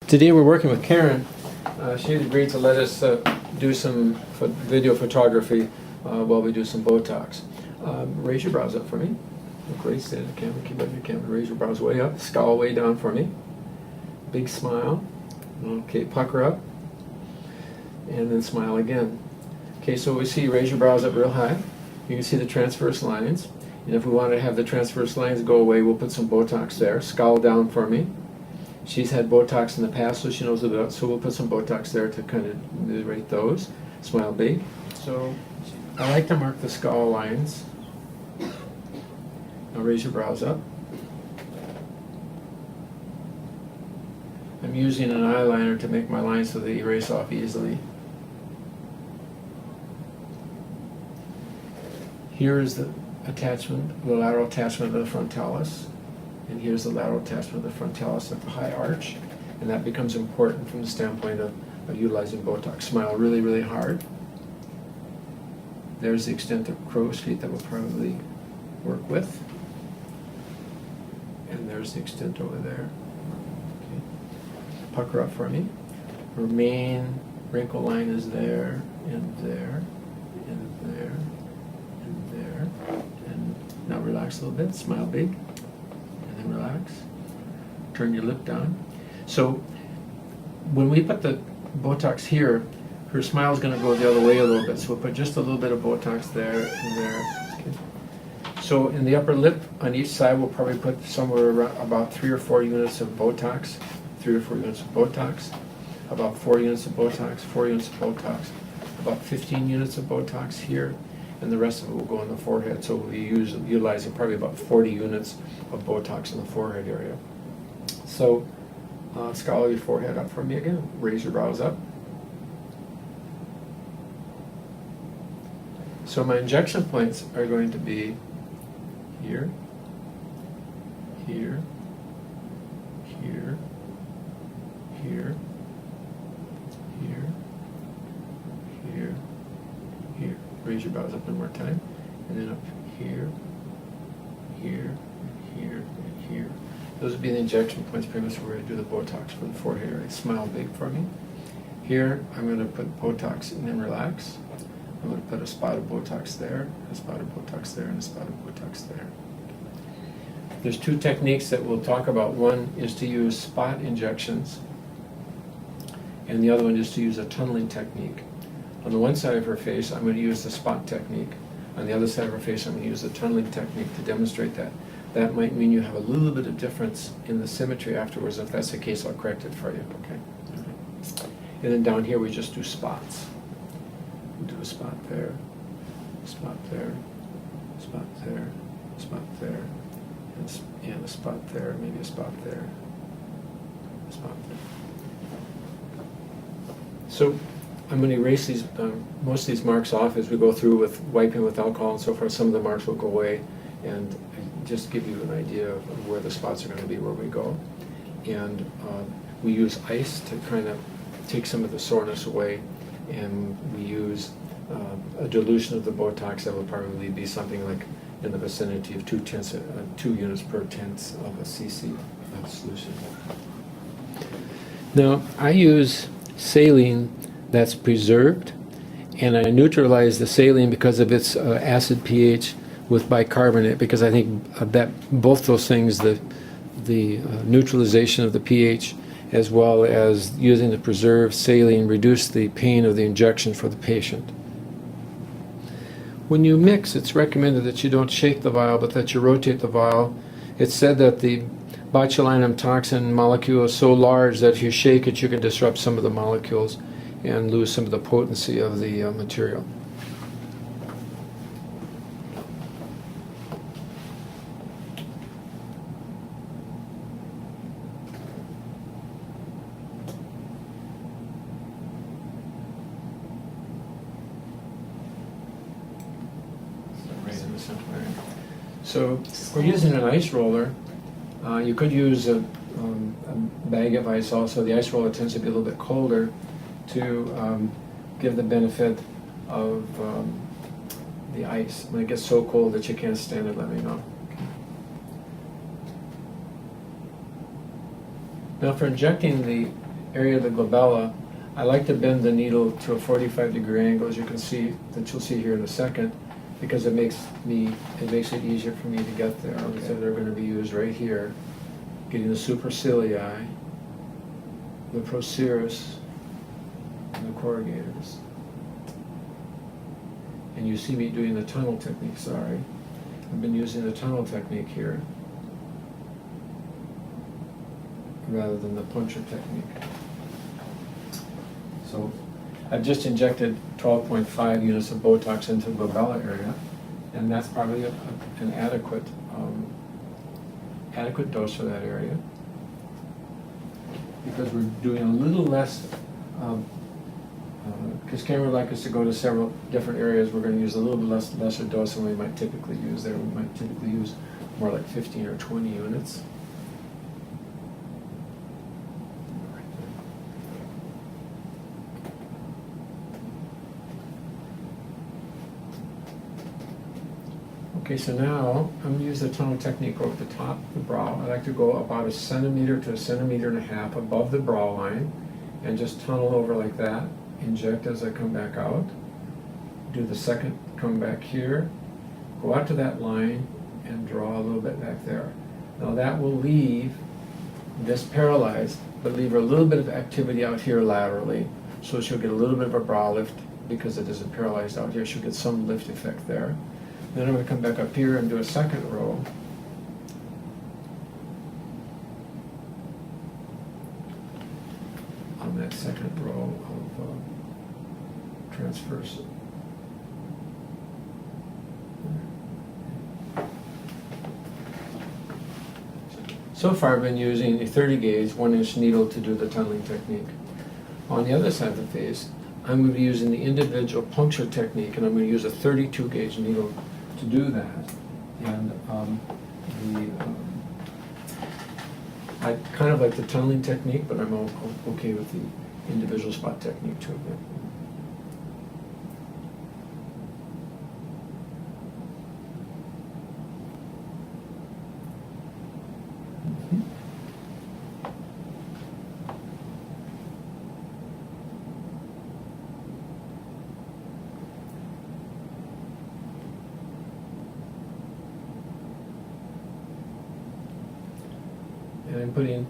Today we're working with Karen. She had agreed to let us do some video photography while we do some Botox. Raise your brows up for me. Look right, stay in the camera, keep up your camera. Raise your brows way up, scowl way down for me. Big smile. Okay, pucker up. And then smile again. Okay, so we see raise your brows up real high. You can see the transverse lines. And if we want to have the transverse lines go away, we'll put some Botox there. Scowl down for me. She's had Botox in the past, so she knows about it. So we'll put some Botox there to kind of ameliorate those. Smile big. So I like to mark the scowl lines. Now raise your brows up. I'm using an eyeliner to make my lines so they erase off easily. Here is the attachment, the lateral attachment of the frontalis. And here's the lateral attachment of the frontalis at the high arch. And that becomes important from the standpoint of utilizing Botox. Smile really, really hard. There's the extent of crow's feet that we'll probably work with. And there's the extent over there. Okay. Pucker up for me. Her main wrinkle line is there, and there, and there, and there. And now relax a little bit, smile big. Relax. Turn your lip down. So when we put the Botox here, her smile is going to go the other way a little bit. So we'll put just a little bit of Botox there and there. Okay. So in the upper lip on each side, we'll probably put somewhere around about 3 or 4 units of Botox. 3 or 4 units of Botox. About 4 units of Botox. 4 units of Botox. About 15 units of Botox here. And the rest of it will go on the forehead. So we'll be utilizing probably about 40 units of Botox in the forehead area. So scowl your forehead up for me again. Raise your brows up. So my injection points are going to be here, here, here, here, here, here, here. Raise your brows up one more time, and then up here, here, here, and here. Those would be the injection points, pretty much where I do the Botox for the forehead area. Smile big for me. Here, I'm going to put Botox and then relax. I'm going to put a spot of Botox there, a spot of Botox there, and a spot of Botox there. There's 2 techniques that we'll talk about. One is to use spot injections, and the other one is to use a tunneling technique. On the one side of her face, I'm going to use the spot technique. On the other side of her face, I'm going to use the tunneling technique to demonstrate that. That might mean you have a little bit of difference in the symmetry afterwards. If that's the case, I'll correct it for you. Okay. And then down here, we just do spots. We'll do a spot there, spot there, spot there, spot there, and a spot there, maybe a spot there, a spot there. So I'm going to erase these, most of these marks off as we go through with wiping with alcohol and so forth. Some of the marks will go away, and just give you an idea of where the spots are going to be where we go. And we use ice to kind of take some of the soreness away, and we use a dilution of the Botox that will probably be something like in the vicinity of 2 units per tenth of a cc of solution. Now, I use saline that's preserved, and I neutralize the saline because of its acid pH with bicarbonate, because I think that both those things, the neutralization of the pH as well as using the preserved saline, reduce the pain of the injection for the patient. When you mix, it's recommended that you don't shake the vial, but that you rotate the vial. It's said that the botulinum toxin molecule is so large that if you shake it, you can disrupt some of the molecules and lose some of the potency of the material. So we're using an ice roller. You could use a bag of ice also. The ice roller tends to be a little bit colder to give the benefit of the ice. When it gets so cold that you can't stand it, let me know. Okay. Now for injecting the area of the glabella, I like to bend the needle to a 45-degree angle, as you can see, that you'll see here in a second, because it makes it easier for me to get there. Okay. So they're going to be used right here, getting the supercilii, the procerus, and the corrugators. And you see me doing the tunnel technique, sorry. I've been using the tunnel technique here, rather than the puncture technique. So I've just injected 12.5 units of Botox into the glabella area, and that's probably an adequate dose for that area, because we're doing a little less, because Cameron would like us to go to several different areas. We're going to use a little bit lesser dose than we might typically use there. We might typically use more like 15 or 20 units. Okay, so now I'm going to use the tunnel technique over the top of the brow. I like to go about 1 centimeter to 1.5 centimeters above the brow line and just tunnel over like that. Inject as I come back out. Do the second come back here. Go out to that line and draw a little bit back there. Now that will leave this paralyzed, but leave her a little bit of activity out here laterally, so she'll get a little bit of a brow lift because it isn't paralyzed out here. She'll get some lift effect there. Then I'm going to come back up here and do a second row. On that second row of transverse. So far I've been using a 30 gauge 1-inch needle to do the tunneling technique. On the other side of the face, I'm going to be using the individual puncture technique, and I'm going to use a 32 gauge needle to do that. And I kind of like the tunneling technique, but I'm okay with the individual spot technique too. And I'm putting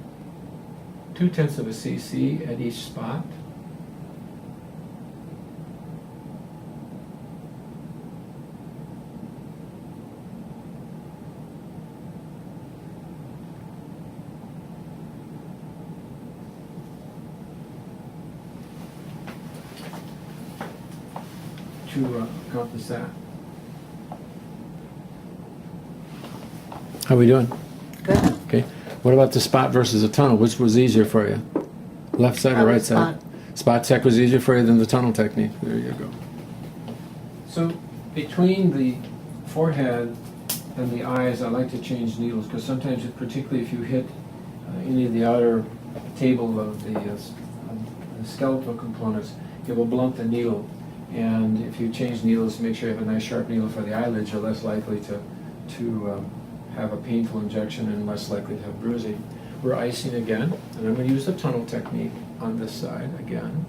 0.2 cc at each spot. To accomplish that. How are we doing? Good. Okay. What about the spot versus the tunnel? Which was easier for you? Left side or right side? Spot tech was easier for you than the tunnel technique. There you go. So between the forehead and the eyes, I like to change needles because sometimes, particularly if you hit any of the outer table of the skeletal components, it will blunt the needle. And if you change needles, make sure you have a nice sharp needle for the eyelids, you're less likely to have a painful injection and less likely to have bruising. We're icing again, and I'm going to use the tunnel technique on this side again.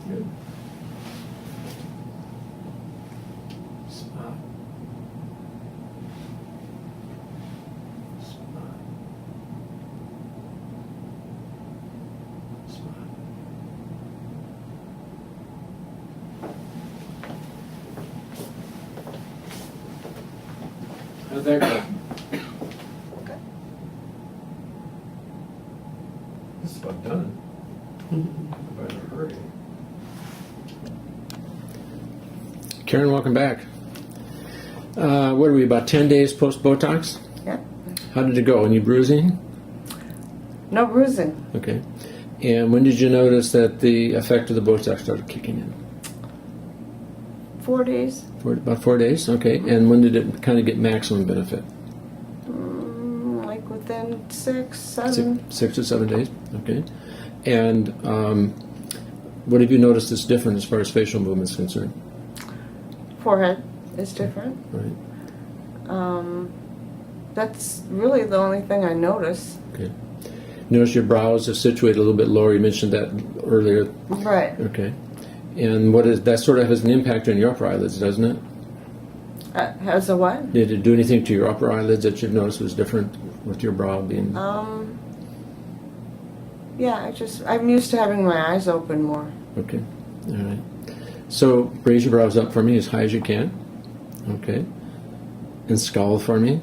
Good. Spot. Spot. Spot. How'd that go? This is about done. About to hurry. Karen, welcome back. What are we, about 10 days post-Botox? Yep. How did it go? Any bruising? No bruising. Okay. And when did you notice that the effect of the Botox started kicking in? 4 days. About 4 days? Okay. And when did it kind of get maximum benefit? Like with within 6, 7. 6 to 7 days. Okay. And what have you noticed is different as far as facial movement is concerned? Forehead is different. Right. That's really the only thing I notice. Okay. Notice your brows are situated a little bit lower. You mentioned that earlier. Right. Okay. And what is that sort of has an impact on your upper eyelids, doesn't it? Has a what? Did it do anything to your upper eyelids that you've noticed was different with your brow being? Yeah, I'm used to having my eyes open more. Okay. All right. So raise your brows up for me as high as you can. Okay. And scowl for me.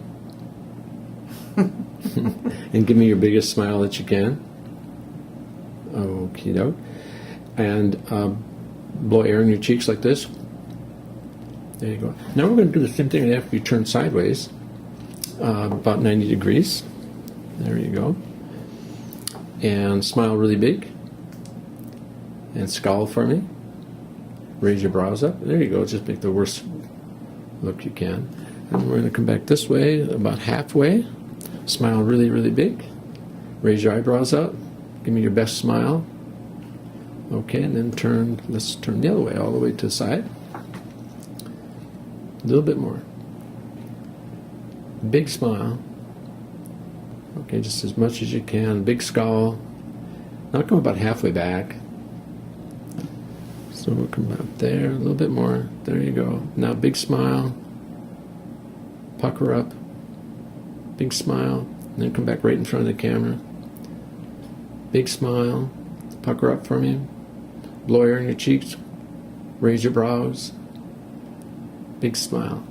And give me your biggest smile that you can. Okie doke. And blow air in your cheeks like this. There you go. Now we're going to do the same thing after you turn sideways, about 90 degrees. There you go. And smile really big. And scowl for me. Raise your brows up. There you go. Just make the worst look you can. And we're going to come back this way, about halfway. Smile really, really big. Raise your eyebrows up. Give me your best smile. Okay, and then let's turn the other way, all the way to the side. A little bit more. Big smile. Okay, just as much as you can. Big scowl. Now come about halfway back. So we'll come out there, a little bit more. There you go. Now big smile. Pucker up. Big smile. And then come back right in front of the camera. Big smile. Pucker up for me. Blow air in your cheeks. Raise your brows. Big smile.